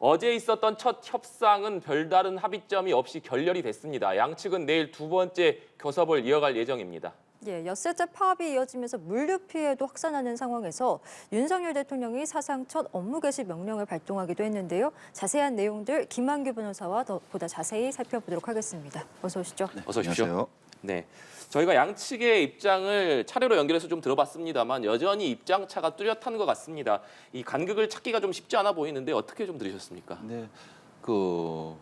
어제 있었던 첫 협상은 별다른 합의점이 없이 결렬이 됐습니다. 양측은 내일 두 번째 교섭을 이어갈 예정입니다. 예, 엿새째 파업이 이어지면서 물류 피해도 확산하는 상황에서 윤석열 대통령이 사상 첫 업무 개시 명령을 발동하기도 했는데요. 자세한 내용들 김만규 변호사와 보다 자세히 살펴보도록 하겠습니다. 어서 오시죠. 네, 어서 오십시오. 안녕하세요. 네, 저희가 양측의 입장을 차례로 연결해서 좀 들어봤습니다만 여전히 입장 차가 뚜렷한 것 같습니다. 이 간극을 찾기가 좀 쉽지 않아 보이는데 어떻게 좀 들으셨습니까? 네, 뭐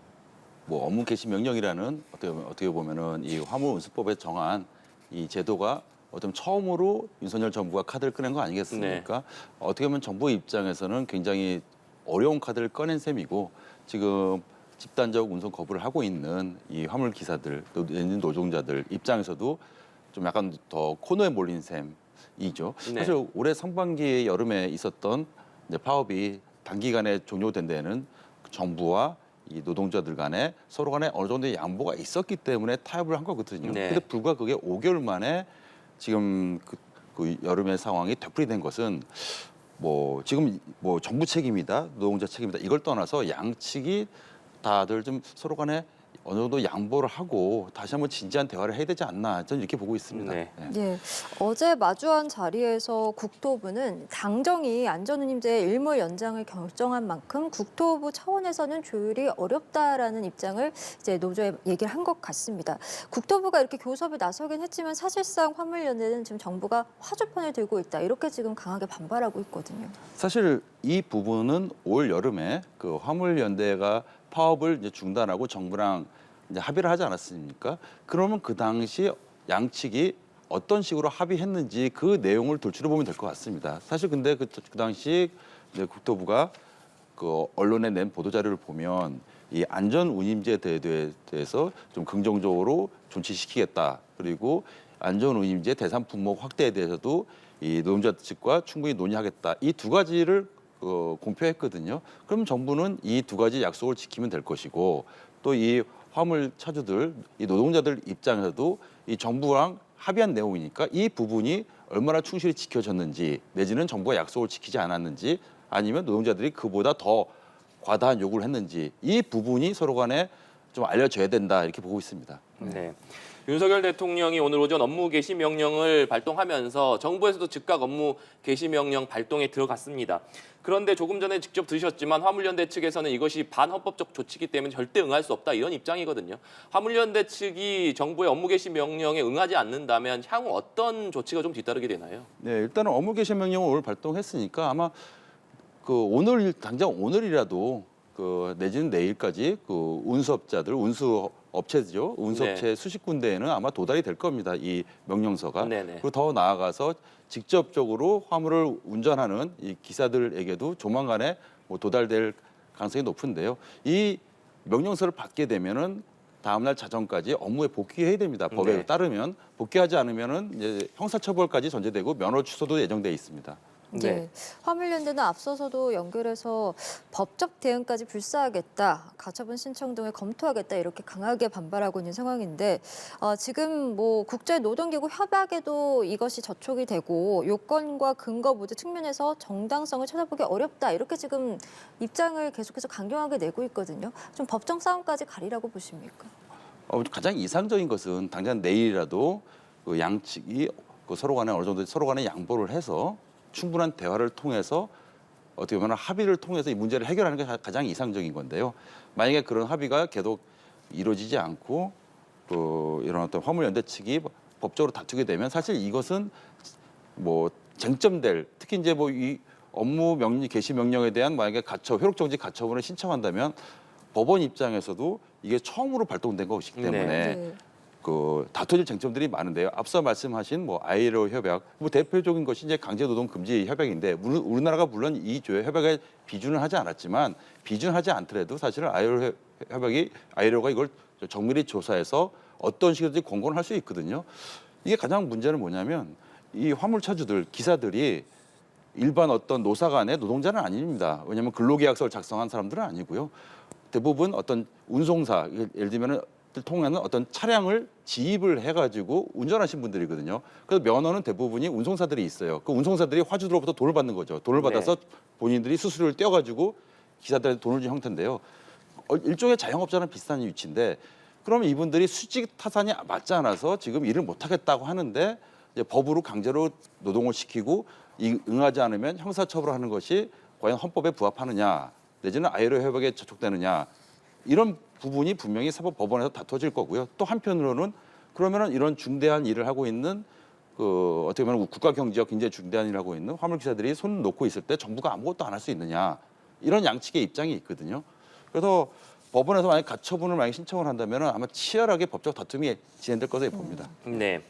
업무 개시 명령이라는 어떻게 보면은 이 화물운수법에 정한 이 제도가 어떤 처음으로 윤석열 정부가 카드를 꺼낸 거 아니겠습니까? 네. 어떻게 보면 정부 입장에서는 굉장히 어려운 카드를 꺼낸 셈이고 지금 집단적 운송 거부를 하고 있는 이 화물 기사들, 노동자들 입장에서도 좀 약간 더 코너에 몰린 셈이죠. 네. 사실 올해 상반기 여름에 있었던 이제 파업이 단기간에 종료된 데에는 정부와 이 노동자들 간에 서로 간에 어느 정도의 양보가 있었기 때문에 타협을 한 거거든요. 네. 근데 불과 그게 5개월 만에 지금 그 여름의 상황이 되풀이된 것은 뭐 지금 뭐 정부 책임이다, 노동자 책임이다 이걸 떠나서 양측이 다들 좀 서로 간에 어느 정도 양보를 하고 다시 한번 진지한 대화를 해야 되지 않나 저는 이렇게 보고 있습니다. 네. 예, 어제 마주한 자리에서 국토부는 당정이 안전운임제 일몰 연장을 결정한 만큼 국토부 차원에서는 조율이 어렵다라는 입장을 이제 노조에 얘기를 한 것 같습니다. 국토부가 이렇게 교섭에 나서긴 했지만 사실상 화물연대는 지금 정부가 화조편을 들고 있다 이렇게 지금 강하게 반발하고 있거든요. 사실 이 부분은 올 여름에 그 화물연대가 파업을 이제 중단하고 정부랑 이제 합의를 하지 않았습니까? 그러면 그 당시 양측이 어떤 식으로 합의했는지 그 내용을 돌출해 보면 될 것 같습니다. 사실 근데 그 당시 이제 국토부가 그 언론에 낸 보도 자료를 보면 이 안전운임제에 대해서 좀 긍정적으로 존치시키겠다. 그리고 안전운임제 대상 품목 확대에 대해서도 이 노동자 측과 충분히 논의하겠다. 이 두 가지를 공표했거든요. 그럼 정부는 이 두 가지 약속을 지키면 될 것이고 또 이 화물 차주들, 이 노동자들 입장에서도 이 정부랑 합의한 내용이니까 이 부분이 얼마나 충실히 지켜졌는지 내지는 정부가 약속을 지키지 않았는지 아니면 노동자들이 그보다 더 과다한 요구를 했는지 이 부분이 서로 간에 좀 알려져야 된다 이렇게 보고 있습니다. 네. 윤석열 대통령이 오늘 오전 업무 개시 명령을 발동하면서 정부에서도 즉각 업무 개시 명령 발동에 들어갔습니다. 그런데 조금 전에 직접 들으셨지만 화물연대 측에서는 이것이 반헌법적 조치이기 때문에 절대 응할 수 없다 이런 입장이거든요. 화물연대 측이 정부의 업무 개시 명령에 응하지 않는다면 향후 어떤 조치가 좀 뒤따르게 되나요? 네, 일단은 업무 개시 명령을 오늘 발동했으니까 아마 그 오늘 당장 오늘이라도 그 내지는 내일까지 그 운수업자들 운수업체죠 운수업체 네. 수십 군데에는 아마 도달이 될 겁니다 이 명령서가. 네네. 그리고 더 나아가서 직접적으로 화물을 운전하는 이 기사들에게도 조만간에 뭐 도달될 가능성이 높은데요. 이 명령서를 받게 되면은 다음날 자정까지 업무에 복귀해야 됩니다. 법에 네. 따르면 복귀하지 않으면은 이제 형사처벌까지 전제되고 면허 취소도 예정돼 있습니다. 네. 예, 화물연대는 앞서서도 연결해서 법적 대응까지 불사하겠다, 가처분 신청 등을 검토하겠다 이렇게 강하게 반발하고 있는 상황인데 지금 뭐 국제노동기구 협약에도 이것이 저촉이 되고 요건과 근거 모두 측면에서 정당성을 찾아보기 어렵다 이렇게 지금 입장을 계속해서 강경하게 내고 있거든요. 좀 법정 싸움까지 가리라고 보십니까? 가장 이상적인 것은 당장 내일이라도 그 양측이 그 서로 간에 어느 정도 서로 간에 양보를 해서 충분한 대화를 통해서 어떻게 보면 합의를 통해서 이 문제를 해결하는 게 가장 이상적인 건데요. 만약에 그런 합의가 계속 이루어지지 않고 이런 어떤 화물연대 측이 법적으로 다투게 되면 사실 이것은 뭐 쟁점될 특히 이제 뭐 이 업무 명령 개시 명령에 대한 만약에 효력정지 가처분을 신청한다면 법원 입장에서도 이게 처음으로 발동된 것이기 때문에 네. 그 다투질 쟁점들이 많은데요. 앞서 말씀하신 뭐 ILO 협약, 뭐 대표적인 것이 이제 강제노동 금지 협약인데 우리나라가 물론 이 협약에 비준을 하지 않았지만 비준하지 않더라도 사실은 ILO가 이걸 정밀히 조사해서 어떤 식으로든지 권고를 할 수 있거든요. 이게 가장 문제는 뭐냐면 이 화물차주들 기사들이 일반 어떤 노사 간의 노동자는 아닙니다. 왜냐하면 근로계약서를 작성한 사람들은 아니고요. 대부분 어떤 운송사, 예를 들면 통하는 어떤 차량을 지입을 해가지고 운전하신 분들이거든요. 그래서 면허는 대부분이 운송사들이 있어요. 그 운송사들이 화주들로부터 돈을 받는 거죠. 돈을 받아서 본인들이 수수료를 떼어가지고 기사들한테 돈을 준 형태인데요. 일종의 자영업자랑 비슷한 위치인데 그러면 이분들이 수직 타산이 맞지 않아서 지금 일을 못 하겠다고 하는데 이제 법으로 강제로 노동을 시키고 응하지 않으면 형사처벌하는 것이 과연 헌법에 부합하느냐 내지는 아이로 협약에 저촉되느냐 이런 부분이 분명히 사법법원에서 다퉈질 거고요. 또 한편으로는 그러면은 이런 중대한 일을 하고 있는 그 어떻게 보면 국가 경제적 굉장히 중대한 일을 하고 있는 화물기사들이 손 놓고 있을 때 정부가 아무것도 안 할 수 있느냐 이런 양측의 입장이 있거든요. 그래서 법원에서 만약 가처분을 만약 신청을 한다면 아마 치열하게 법적 다툼이 진행될 것으로 봅니다. 네.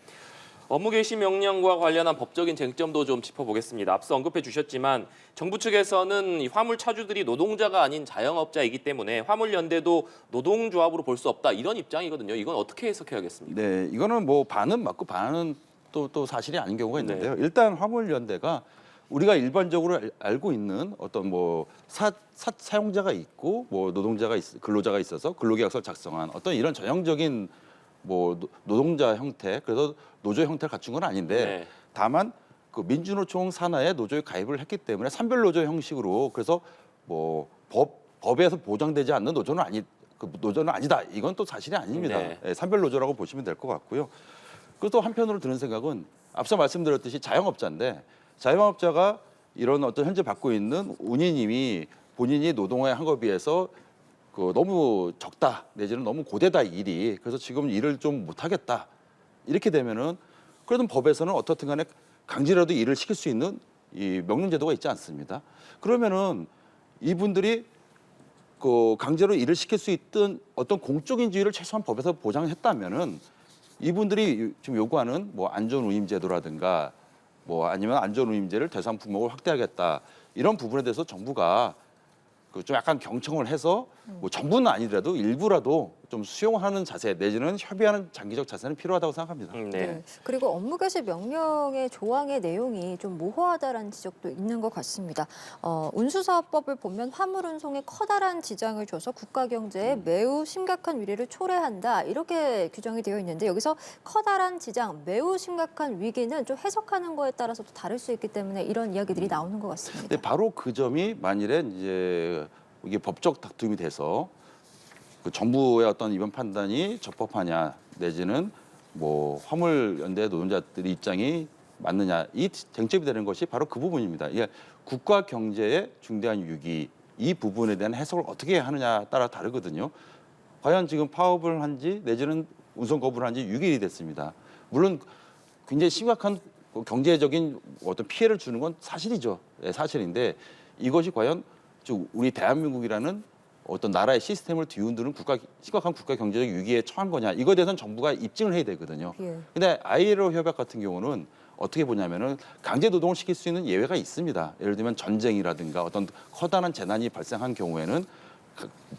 업무 개시 명령과 관련한 법적인 쟁점도 좀 짚어보겠습니다. 앞서 언급해 주셨지만 정부 측에서는 이 화물 차주들이 노동자가 아닌 자영업자이기 때문에 화물연대도 노동조합으로 볼 수 없다 이런 입장이거든요. 이건 어떻게 해석해야겠습니까? 네, 이거는 뭐 반은 맞고 반은 또 사실이 아닌 경우가 있는데요. 네. 일단 화물연대가 우리가 일반적으로 알고 있는 어떤 뭐 사용자가 있고 뭐 근로자가 있어서 근로계약서를 작성한 어떤 이런 전형적인 뭐 노동자 형태 그래서 노조 형태를 갖춘 건 아닌데 네. 다만 그 민주노총 산하에 노조에 가입을 했기 때문에 산별 노조 형식으로 그래서 뭐 법에서 보장되지 않는 노조는 아니다. 이건 또 사실이 아닙니다. 네. 예, 산별 노조라고 보시면 될 것 같고요. 그리고 또 한편으로 드는 생각은 앞서 말씀드렸듯이 자영업자인데 자영업자가 이런 어떤 현재 받고 있는 운임이 본인이 노동에 한 거에 비해서 그 너무 적다 내지는 너무 고되다 일이 그래서 지금 일을 좀 못하겠다 이렇게 되면은 그래도 법에서는 어떻든 간에 강제라도 일을 시킬 수 있는 이 명령제도가 있지 않습니다. 그러면은 이분들이 그 강제로 일을 시킬 수 있던 어떤 공적인 지위를 최소한 법에서 보장했다면은 이분들이 지금 요구하는 뭐 안전운임제도라든가 뭐 아니면 안전운임제를 대상 품목을 확대하겠다 이런 부분에 대해서 정부가 그 좀 약간 경청을 해서 뭐 전부는 아니더라도 일부라도 좀 수용하는 자세 내지는 협의하는 장기적 자세는 필요하다고 생각합니다. 네. 네. 그리고 업무 개시 명령의 조항의 내용이 좀 모호하다라는 지적도 있는 것 같습니다. 운수사업법을 보면 화물운송에 커다란 지장을 줘서 국가 경제에 매우 심각한 위기를 초래한다 이렇게 규정이 되어 있는데 여기서 커다란 지장, 매우 심각한 위기는 좀 해석하는 거에 따라서도 다를 수 있기 때문에 이런 이야기들이 나오는 것 같습니다. 근데 바로 그 점이 만일에 이제 이게 법적 다툼이 돼서 그 정부의 어떤 이번 판단이 적법하냐 내지는 뭐 화물연대 노동자들의 입장이 맞느냐 이 쟁점이 되는 것이 바로 그 부분입니다. 이게 국가 경제의 중대한 위기 이 부분에 대한 해석을 어떻게 하느냐에 따라 다르거든요. 과연 지금 파업을 한지 내지는 운송 거부를 한지 6일이 됐습니다. 물론 굉장히 심각한 경제적인 어떤 피해를 주는 건 사실이죠. 네, 사실인데 이것이 과연 우리 대한민국이라는 어떤 나라의 시스템을 뒤흔드는 심각한 국가 경제적 위기에 처한 거냐 이거에 대해서는 정부가 입증을 해야 되거든요. 예. 근데 ILO 협약 같은 경우는 어떻게 보냐면은 강제 노동을 시킬 수 있는 예외가 있습니다. 예를 들면 전쟁이라든가 어떤 커다란 재난이 발생한 경우에는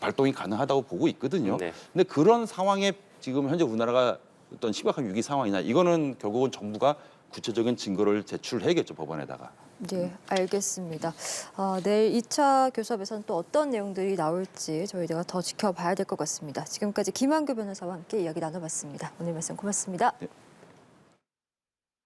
발동이 가능하다고 보고 있거든요. 네. 근데 그런 상황에 지금 현재 우리나라가 어떤 심각한 위기 상황이냐 이거는 결국은 정부가 구체적인 증거를 제출해야겠죠 법원에다가. 네, 알겠습니다. 내일 2차 교섭에서는 또 어떤 내용들이 나올지 저희가 더 지켜봐야 될 것 같습니다. 지금까지 김한규 변호사와 함께 이야기 나눠봤습니다. 오늘 말씀 고맙습니다. 네.